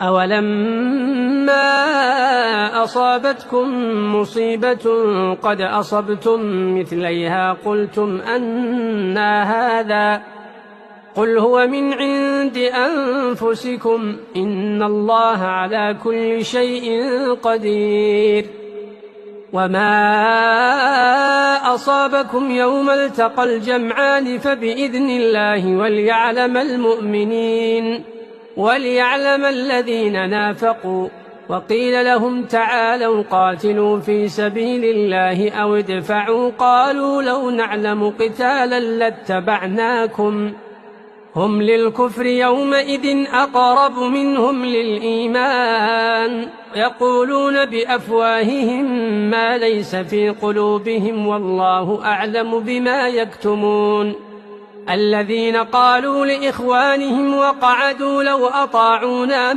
أولما أصابتكم مصيبة قد أصبتم مثليها قلتم أنى هذا قل هو من عند أنفسكم إن الله على كل شيء قدير وما أصابكم يوم التقى الجمعان فبإذن الله وليعلم الذين نافقوا وقيل لهم تعالوا قاتلوا في سبيل الله أو ادفعوا قالوا لو نعلم قتالا لاتبعناكم هم للكفر يومئذ أقرب منهم للإيمان يقولون بأفواههم ما ليس في قلوبهم والله أعلم بما يكتمون الذين قالوا لإخوانهم وقعدوا لو أطاعونا